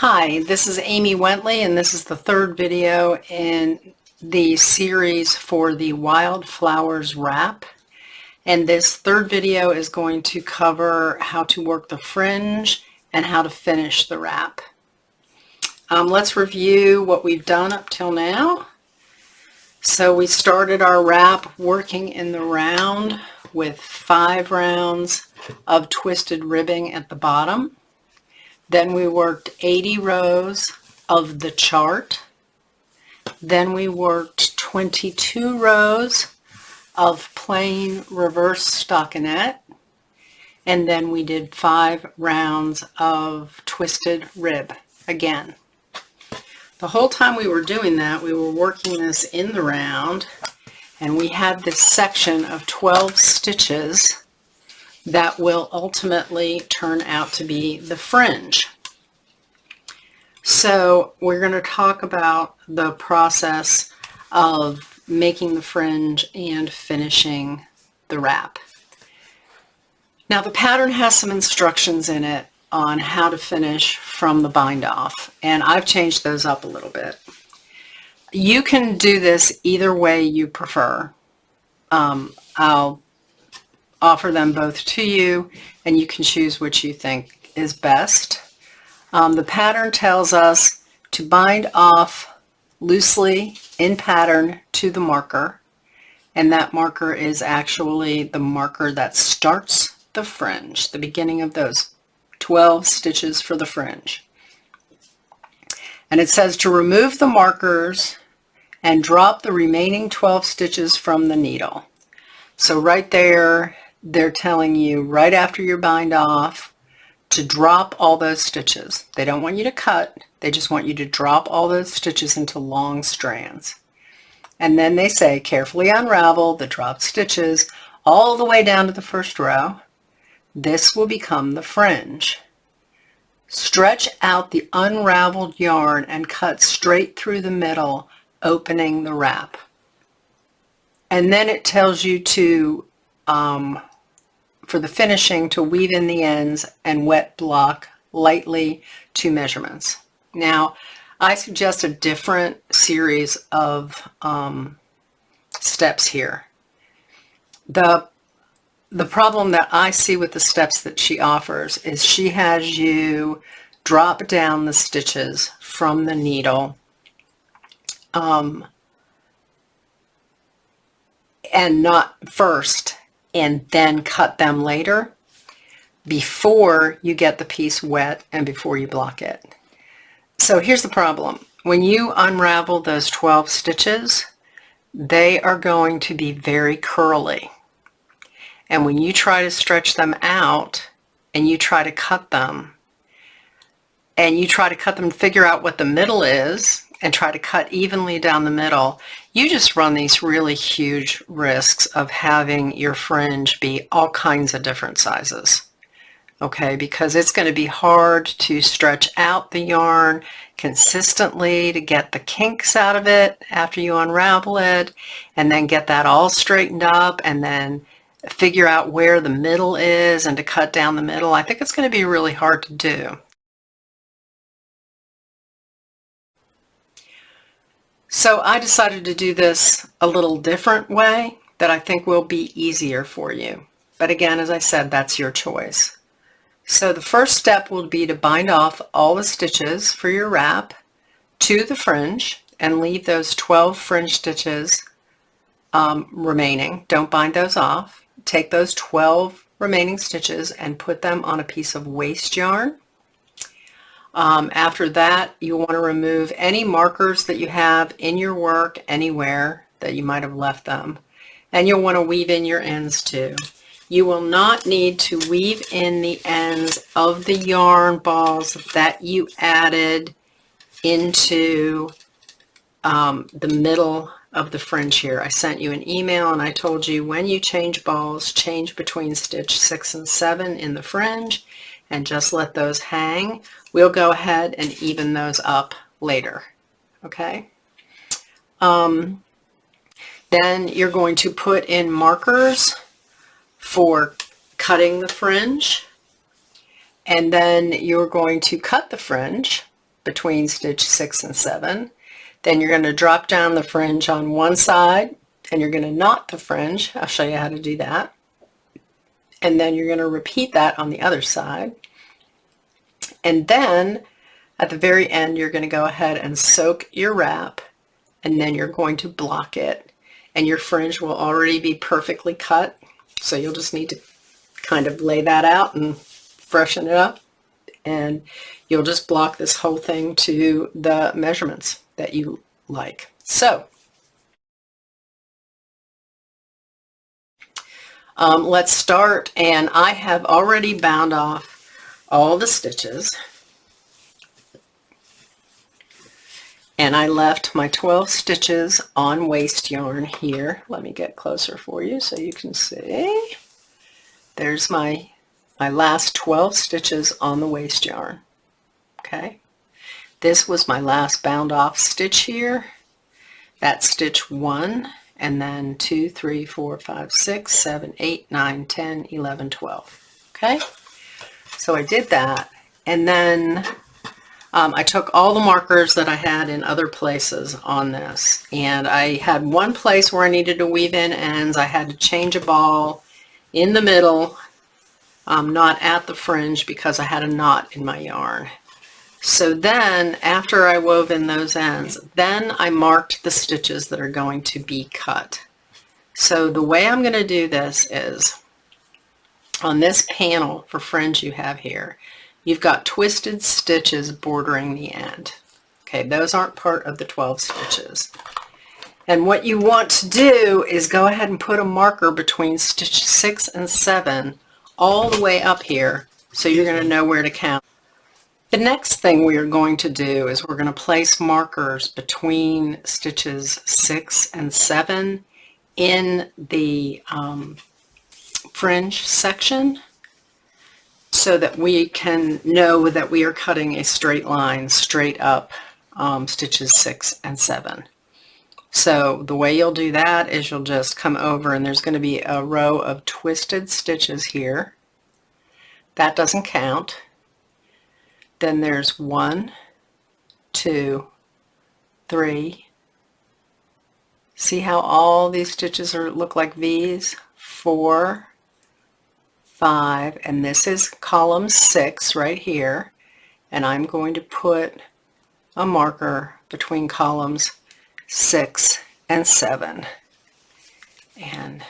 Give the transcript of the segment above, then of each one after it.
Hi, this is Amy Wentley, and this is the third video in the series for the Wildflowers wrap. And this third video is going to cover how to work the fringe and how to finish the wrap. Let's review what we've done up till now. So we started our wrap working in the round with 5 rounds of twisted ribbing at the bottom. Then we worked 80 rows of the chart. Then we worked 22 rows of plain reverse stockinette. And then we did 5 rounds of twisted rib again. The whole time we were doing that, we were working this in the round, and we had this section of 12 stitches that will ultimately turn out to be the fringe. So we're going to talk about the process of making the fringe and finishing the wrap. Now the pattern has some instructions in it on how to finish from the bind off, and I've changed those up a little bit. You can do this either way you prefer. I'll offer them both to you, and you can choose which you think is best. The pattern tells us to bind off loosely in pattern to the marker, and that marker is actually the marker that starts the fringe, the beginning of those 12 stitches for the fringe. And it says to remove the markers and drop the remaining 12 stitches from the needle. So right there, they're telling you right after your bind off to drop all those stitches. They don't want you to cut, they just want you to drop all those stitches into long strands. And then they say carefully unravel the dropped stitches all the way down to the first row. This will become the fringe. Stretch out the unraveled yarn and cut straight through the middle, opening the wrap. And then it tells you to for the finishing, to weave in the ends and wet block lightly to measurements. Now, I suggest a different series of steps here. The problem that I see with the steps that she offers is she has you drop down the stitches from the needle and not first, and then cut them later before you get the piece wet and before you block it. So here's the problem. When you unravel those 12 stitches, they are going to be very curly. And when you try to stretch them out and you try to cut them, figure out what the middle is, and try to cut evenly down the middle, you just run these really huge risks of having your fringe be all kinds of different sizes. Okay, because it's going to be hard to stretch out the yarn consistently to get the kinks out of it after you unravel it, and then get that all straightened up, and then figure out where the middle is and to cut down the middle. I think it's going to be really hard to do. So I decided to do this a little different way that I think will be easier for you. But again, as I said, that's your choice. So the first step will be to bind off all the stitches for your wrap to the fringe and leave those 12 fringe stitches remaining. Don't bind those off. Take those 12 remaining stitches and put them on a piece of waste yarn. After that, you want to remove any markers that you have in your work anywhere that you might have left them. And you'll want to weave in your ends too. You will not need to weave in the ends of the yarn balls that you added into the middle of the fringe here. I sent you an email and I told you when you change balls, change between stitch 6 and 7 in the fringe and just let those hang. We'll go ahead and even those up later, okay? Then you're going to put in markers for cutting the fringe, and then you're going to cut the fringe between stitch 6 and 7. Then you're going to drop down the fringe on one side, and you're going to knot the fringe. I'll show you how to do that. And then you're going to repeat that on the other side. And then at the very end, you're going to go ahead and soak your wrap, and then you're going to block it. And your fringe will already be perfectly cut. So you'll just need to kind of lay that out and freshen it up. And you'll just block this whole thing to the measurements that you like. So let's start, and I have already bound off all the stitches, and I left my 12 stitches on waste yarn here. Let me get closer for you so you can see. There's my last 12 stitches on the waste yarn. Okay, this was my last bound off stitch here. That's stitch 1, and then 2, 3, 4, 5, 6, 7, 8, 9, 10, 11, 12. Okay, so I did that, and then I took all the markers that I had in other places on this, and I had one place where I needed to weave in ends. I had to change a ball in the middle, not at the fringe, because I had a knot in my yarn. So then after I wove in those ends, then I marked the stitches that are going to be cut. So the way I'm going to do this is, on this panel for fringe you have here, you've got twisted stitches bordering the end. Okay, those aren't part of the 12 stitches. And what you want to do is go ahead and put a marker between stitch 6 and 7 all the way up here, so you're going to know where to count. The next thing we are going to do is we're going to place markers between stitches 6 and 7 in the fringe section, so that we can know that we are cutting a straight line straight up stitches 6 and 7. So the way you'll do that is you'll just come over, and there's going to be a row of twisted stitches here. That doesn't count. Then there's 1, 2, 3. See how all these stitches look like V's? 4, 5, and this is column 6 right here. And I'm going to put a marker between columns 6 and 7. And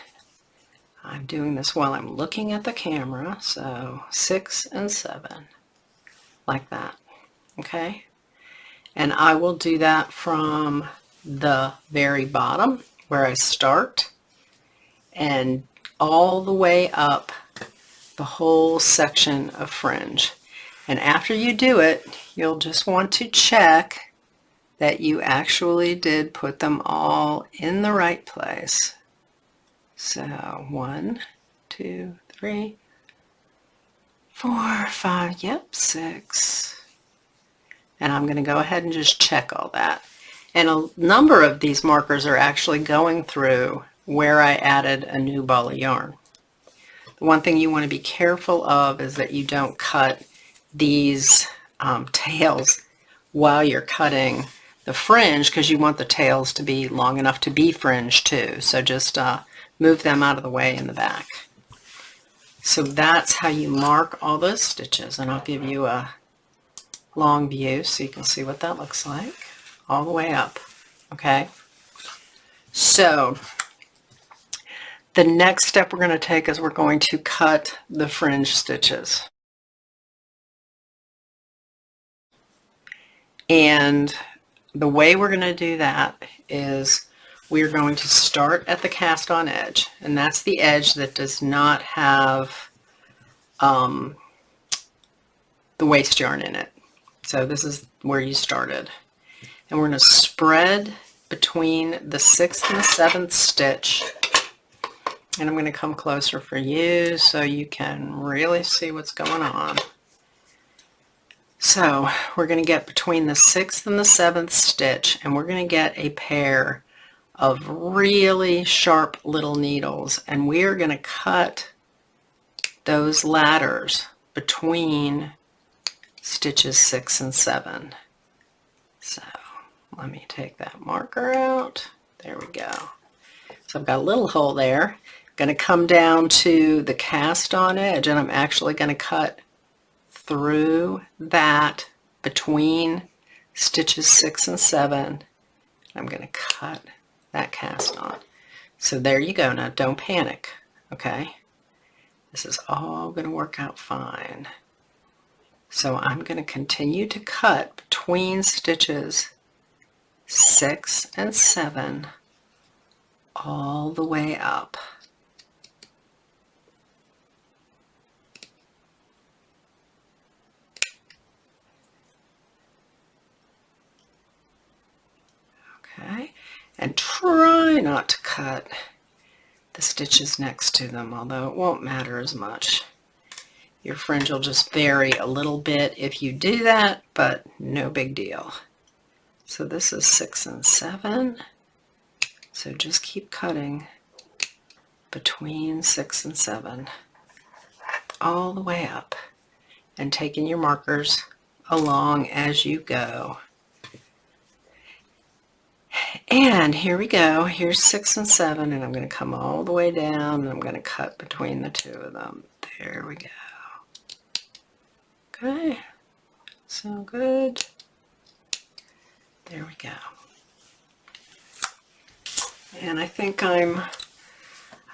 I'm doing this while I'm looking at the camera, so 6 and 7. Like that, okay? And I will do that from the very bottom where I start, and all the way up the whole section of fringe. And after you do it, you'll just want to check that you actually did put them all in the right place. So 1, 2, 3, 4, 5, yep, 6. And I'm going to go ahead and just check all that. And a number of these markers are actually going through where I added a new ball of yarn. The one thing you want to be careful of is that you don't cut these tails while you're cutting the fringe, because you want the tails to be long enough to be fringe too. So just move them out of the way in the back. So that's how you mark all those stitches, and I'll give you a long view so you can see what that looks like all the way up. Okay, so the next step we're going to take is we're going to cut the fringe stitches. And the way we're going to do that is we're going to start at the cast on edge, and that's the edge that does not have the waste yarn in it. So this is where you started. And we're going to spread between the 6th and the 7th stitch. And I'm going to come closer for you so you can really see what's going on. So we're going to get between the 6th and the 7th stitch, and we're going to get a pair of really sharp little needles, and we are going to cut those ladders between stitches 6 and 7. So let me take that marker out. There we go. So I've got a little hole there. I'm going to come down to the cast on edge, and I'm actually going to cut through that between stitches 6 and 7. I'm going to cut that cast on. So there you go. Now don't panic, okay? This is all going to work out fine. So I'm going to continue to cut between stitches 6 and 7 all the way up. Okay, and try not to cut the stitches next to them, although it won't matter as much. Your fringe will just vary a little bit if you do that, but no big deal. So this is 6 and 7. So just keep cutting between 6 and 7 all the way up and taking your markers along as you go. And here we go. Here's 6 and 7, and I'm going to come all the way down, and I'm going to cut between the two of them. There we go. Okay, so good. There we go. And I think I'm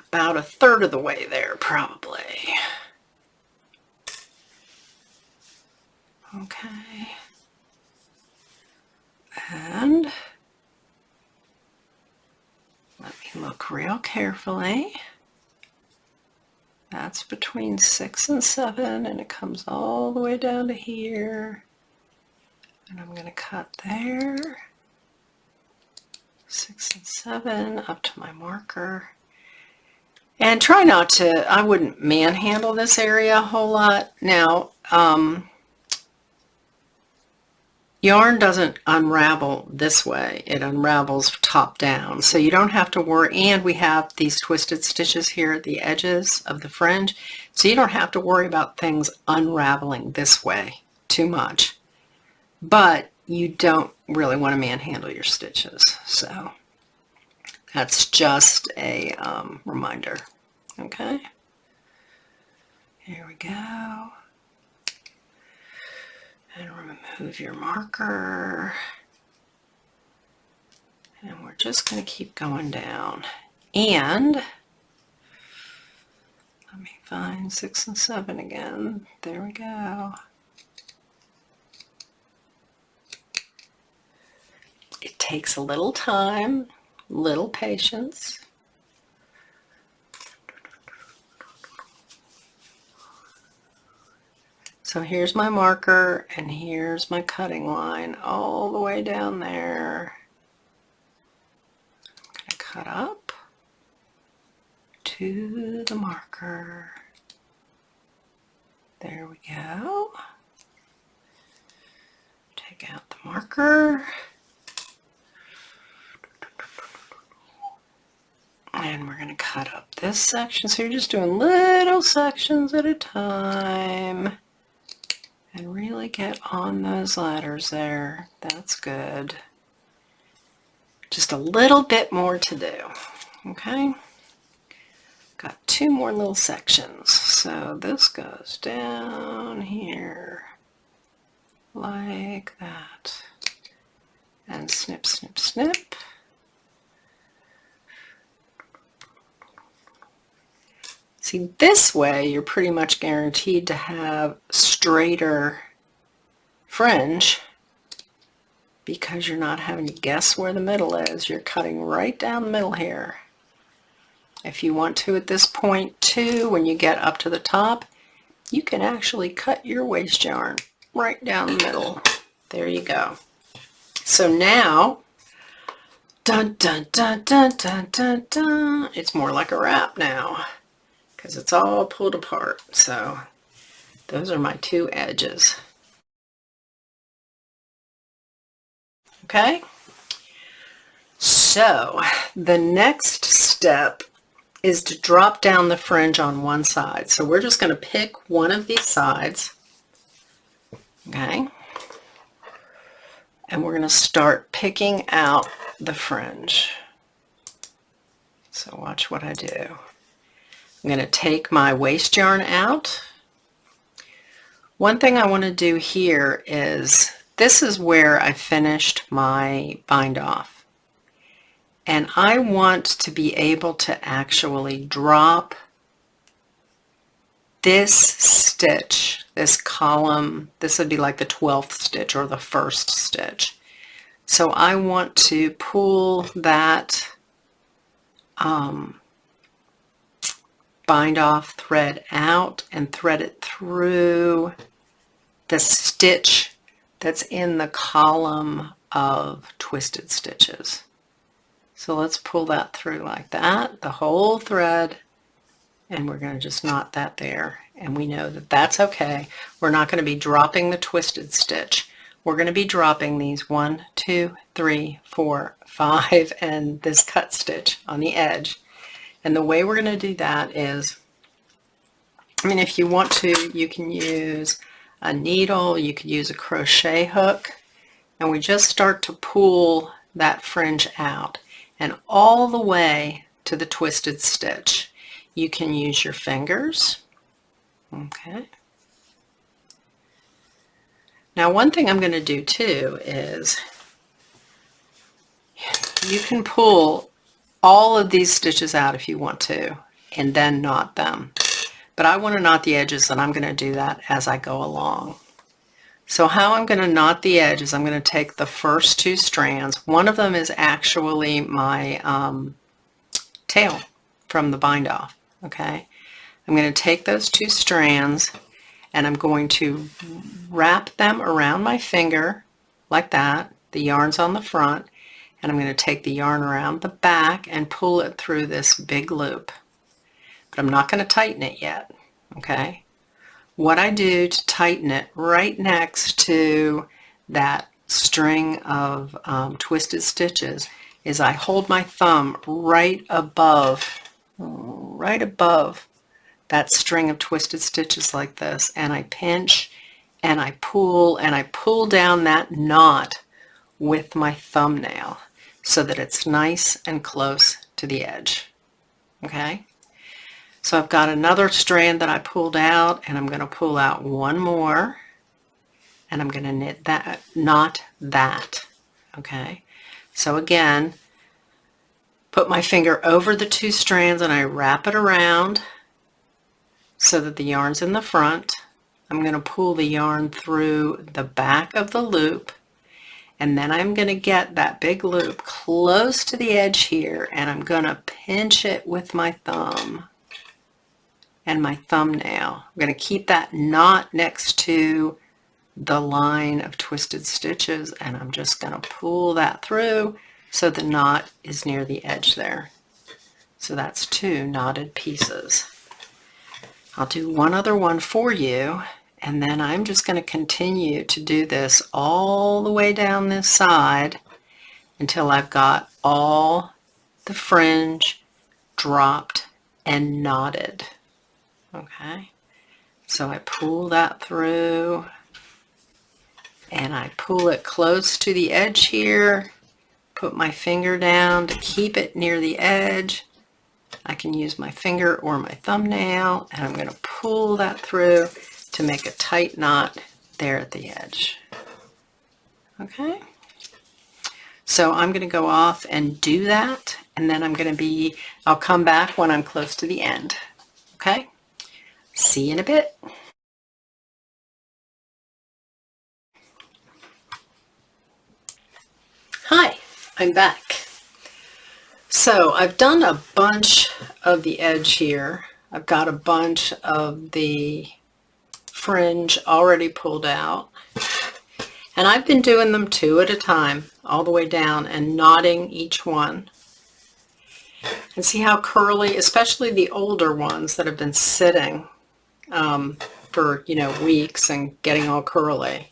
about 1/3 of the way there, probably. Okay. And let me look real carefully. That's between 6 and 7, and it comes all the way down to here. And I'm going to cut there. 6 and 7 up to my marker. And try not to, I wouldn't manhandle this area a whole lot. Now, yarn doesn't unravel this way. It unravels top down. So you don't have to worry. And we have these twisted stitches here at the edges of the fringe. So you don't have to worry about things unraveling this way too much. But you don't really want to manhandle your stitches. So that's just a reminder. Okay. Here we go. And remove your marker. And we're just going to keep going down. And let me find 6 and 7 again. There we go. It takes a little time, little patience. So here's my marker, and here's my cutting line all the way down there. I'm going to cut up to the marker. There we go. Take out the marker. And we're going to cut up this section. So you're just doing little sections at a time. And really get on those ladders there. That's good. Just a little bit more to do. Okay. Got 2 more little sections. So this goes down here like that. And snip, snip, snip. See, this way you're pretty much guaranteed to have straighter fringe because you're not having to guess where the middle is. You're cutting right down the middle here. If you want to at this point too, when you get up to the top, you can actually cut your waste yarn right down the middle. There you go. So now, dun dun dun dun dun dun dun, it's more like a wrap now, because it's all pulled apart. So those are my 2 edges. Okay, so the next step is to drop down the fringe on one side. So we're just going to pick one of these sides. Okay, and we're going to start picking out the fringe. So watch what I do. I'm going to take my waste yarn out. One thing I want to do here is, this is where I finished my bind off. And I want to be able to actually drop this stitch, this column. This would be like the 12th stitch or the first stitch. So I want to pull that bind off thread out and thread it through the stitch that's in the column of twisted stitches. So let's pull that through like that, the whole thread, and we're going to just knot that there. And we know that that's okay. We're not going to be dropping the twisted stitch. We're going to be dropping these 1, 2, 3, 4, 5, and this cut stitch on the edge. And the way we're going to do that is, I mean, if you want to, you can use a needle, you could use a crochet hook, and we just start to pull that fringe out and all the way to the twisted stitch. You can use your fingers. Okay. Now, one thing I'm going to do too is you can pull all of these stitches out if you want to, and then knot them. But I want to knot the edges, and I'm going to do that as I go along. So how I'm going to knot the edges, I'm going to take the first 2 strands. One of them is actually my tail from the bind off. Okay, I'm going to take those 2 strands and I'm going to wrap them around my finger like that. The yarn's on the front, and I'm going to take the yarn around the back and pull it through this big loop. But I'm not going to tighten it yet. Okay, what I do to tighten it right next to that string of twisted stitches is I hold my thumb right above that string of twisted stitches like this, and I pinch and I pull down that knot with my thumbnail so that it's nice and close to the edge. Okay, so I've got another strand that I pulled out, and I'm going to pull out one more, and I'm going to knot that. Okay, so again, put my finger over the 2 strands and I wrap it around so that the yarn's in the front. I'm going to pull the yarn through the back of the loop, and then I'm going to get that big loop close to the edge here, and I'm going to pinch it with my thumb and my thumbnail. I'm going to keep that knot next to the line of twisted stitches, and I'm just going to pull that through so the knot is near the edge there. So that's 2 knotted pieces. I'll do one other one for you, and then I'm just going to continue to do this all the way down this side until I've got all the fringe dropped and knotted. Okay, so I pull that through and I pull it close to the edge here, put my finger down to keep it near the edge. I can use my finger or my thumbnail, and I'm going to pull that through to make a tight knot there at the edge. Okay, so I'm going to go off and do that, and then I'll come back when I'm close to the end. Okay, see you in a bit. Hi, I'm back. So I've done a bunch of the edge here. I've got a bunch of the fringe already pulled out, and I've been doing them 2 at a time all the way down and knotting each one. And see how curly, especially the older ones that have been sitting for weeks and getting all curly.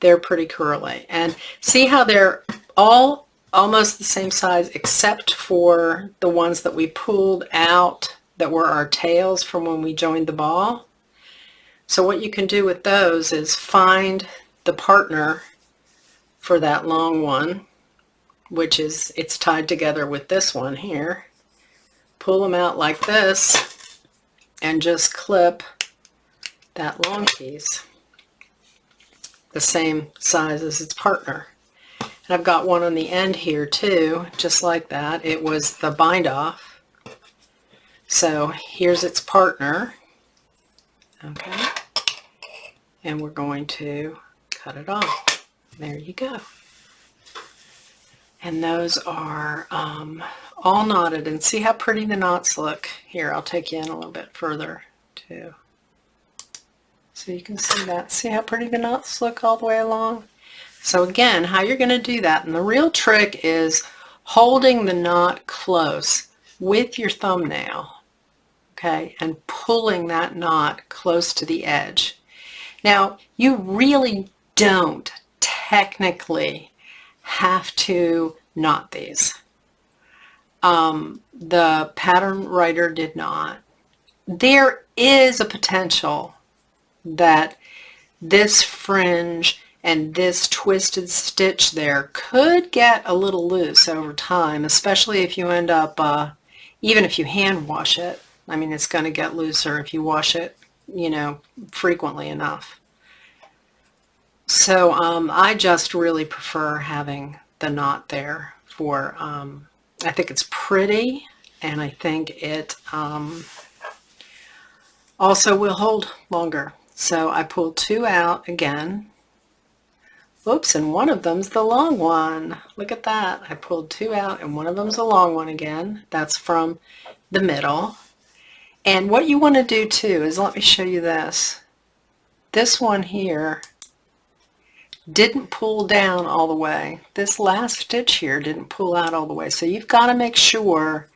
They're pretty curly, and see how they're all almost the same size except for the ones that we pulled out that were our tails from when we joined the ball. So what you can do with those is find the partner for that long one, which is, it's tied together with this one here. Pull them out like this and just clip that long piece the same size as its partner. And I've got one on the end here too, just like that. It was the bind off. So here's its partner. Okay. And we're going to cut it off. There you go. And those are all knotted. And see how pretty the knots look? Here, I'll take you in a little bit further too. So you can see that. See how pretty the knots look all the way along? So again, how you're going to do that, and the real trick is holding the knot close with your thumbnail, okay, and pulling that knot close to the edge. Now, you really don't technically have to knot these. The pattern writer did not. There is a potential that this fringe and this twisted stitch there could get a little loose over time, especially if you end up, even if you hand wash it. I mean, it's going to get looser if you wash it, you know, frequently enough. So I just really prefer having the knot there for, I think it's pretty, and I think it also will hold longer. So I pulled two out again. Oops, and one of them's the long one. Look at that. I pulled two out and one of them's the long one again. That's from the middle. And what you want to do too is, let me show you this. This one here didn't pull down all the way. This last stitch here didn't pull out all the way. So you've got to make sure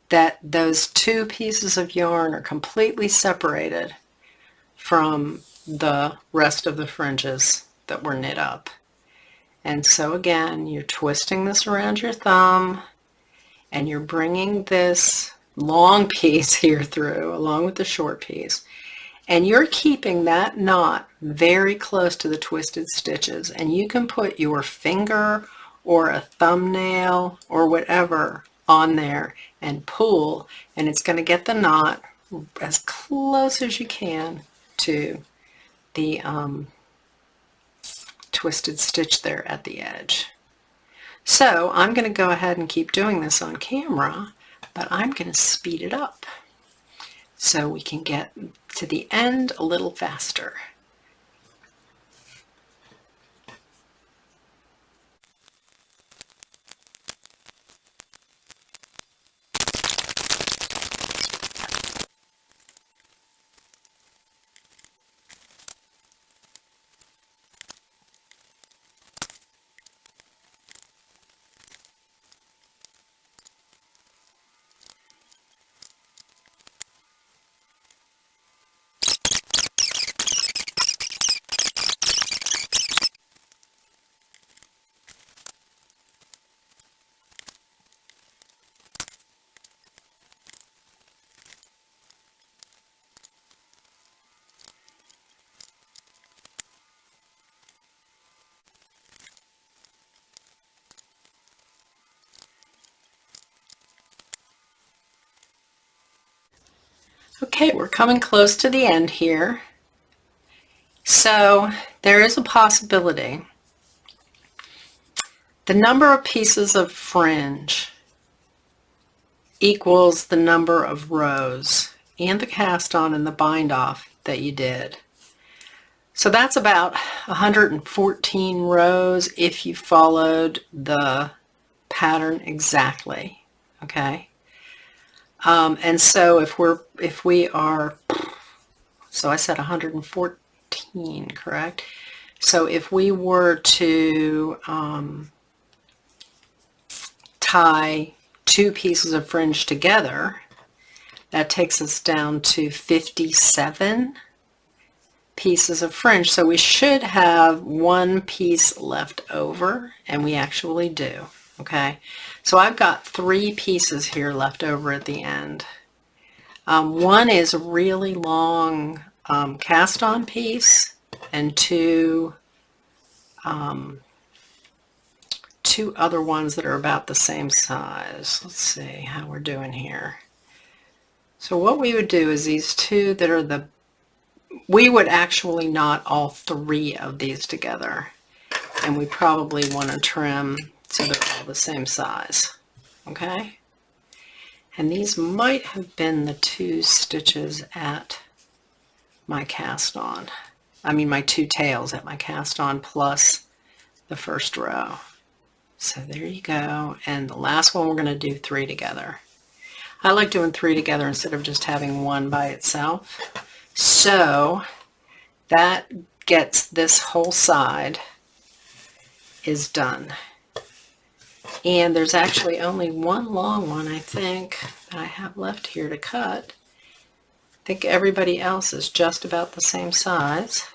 that those two pieces of yarn are completely separated from the rest of the fringes that were knit up. And so again, you're twisting this around your thumb and you're bringing this long piece here through along with the short piece, and you're keeping that knot very close to the twisted stitches, and you can put your finger or a thumbnail or whatever on there and pull, and it's going to get the knot as close as you can to the twisted stitch there at the edge. So I'm going to go ahead and keep doing this on camera, but I'm going to speed it up so we can get to the end a little faster. Okay, we're coming close to the end here. So there is a possibility. The number of pieces of fringe equals the number of rows and the cast on and the bind off that you did. So that's about 114 rows if you followed the pattern exactly, okay? And so if we are, so I said 114, correct? So if we were to tie two pieces of fringe together, that takes us down to 57 pieces of fringe. So we should have one piece left over, and we actually do. Okay, so I've got three pieces here left over at the end. One is a really long cast on piece, and two two other ones that are about the same size. Let's see how we're doing here. So what we would do is these two that are we would actually knot all three of these together. And we probably want to trim so they're all the same size. Okay? And these might have been the 2 stitches at my cast on. I mean my 2 tails at my cast on plus the first row. So there you go. And the last one we're going to do 3 together. I like doing 3 together instead of just having one by itself. So that gets this whole side is done. And there's actually only one long one, I think, that I have left here to cut. I think everybody else is just about the same size.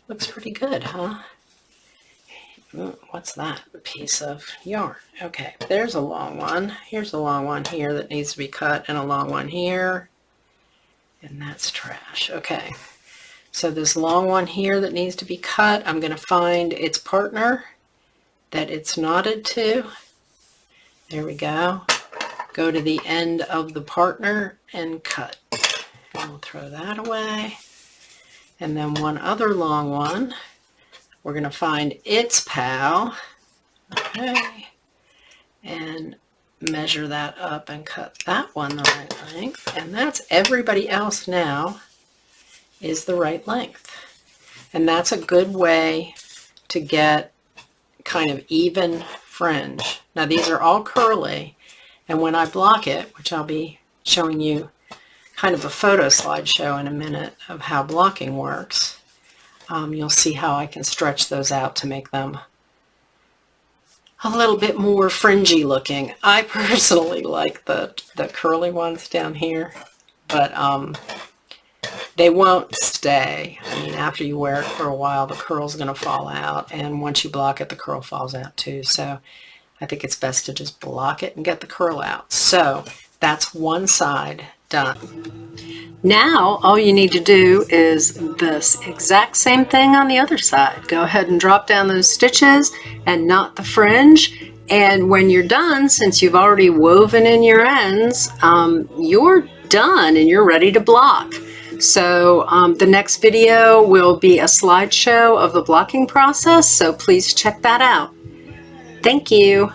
Looks pretty good, huh? What's that? A piece of yarn. Okay, there's a long one. Here's a long one here that needs to be cut, and a long one here. And that's trash. Okay, so this long one here that needs to be cut, I'm going to find its partner that it's knotted to. There we go. Go to the end of the partner and cut. And we'll throw that away. And then one other long one, we're going to find its pal. Okay. And measure that up and cut that one the right length. And that's everybody else now is the right length. And that's a good way to get kind of even fringe. Now these are all curly, and when I block it, which I'll be showing you kind of a photo slideshow in a minute of how blocking works, you'll see how I can stretch those out to make them a little bit more fringy looking. I personally like the curly ones down here, but they won't stay. I mean, after you wear it for a while, the curl's going to fall out, and once you block it, the curl falls out too. So I think it's best to just block it and get the curl out. So that's one side done. Now all you need to do is this exact same thing on the other side. Go ahead and drop down those stitches and knot the fringe. And when you're done, since you've already woven in your ends, you're done and you're ready to block. So the next video will be a slideshow of the blocking process, so please check that out. Thank you.